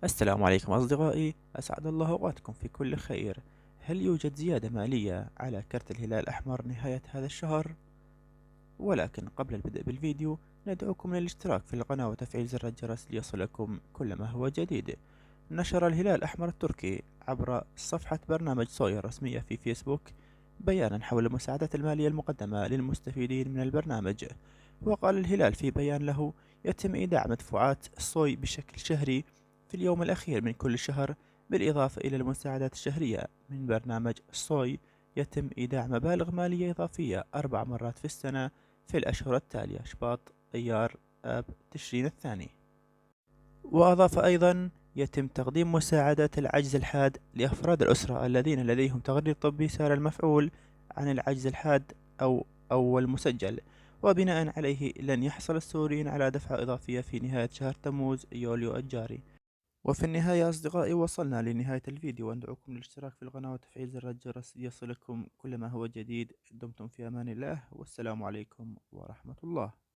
السلام عليكم أصدقائي، أسعد الله أوقاتكم في كل خير. هل يوجد زيادة مالية على كرت الهلال الأحمر نهاية هذا الشهر؟ ولكن قبل البدء بالفيديو ندعوكم للاشتراك في القناة وتفعيل زر الجرس ليصلكم كل ما هو جديد. نشر الهلال الأحمر التركي عبر صفحة برنامج صويا الرسمية في فيسبوك بيانا حول المساعدات المالية المقدمة للمستفيدين من البرنامج. وقال الهلال في بيان له: يتم إيداع مدفوعات الصوي بشكل شهري في اليوم الأخير من كل شهر، بالإضافة إلى المساعدات الشهرية من برنامج الصوي. يتم إيداع مبالغ مالية إضافية 4 مرات في السنة في الأشهر التالية: شباط، أيار، آب، تشرين الثاني. وأضاف أيضا: يتم تقديم مساعدات العجز الحاد لأفراد الأسرة الذين لديهم تقرير طبي سار المفعول عن العجز الحاد أو المسجل، وبناء عليه لن يحصل السوريين على دفعة إضافية في نهاية شهر تموز يوليو الجاري. وفي النهاية أصدقائي وصلنا لنهاية الفيديو، وندعوكم للاشتراك في القناة وتفعيل زر الجرس ليصلكم كل ما هو جديد. دمتم في أمان الله، والسلام عليكم ورحمة الله.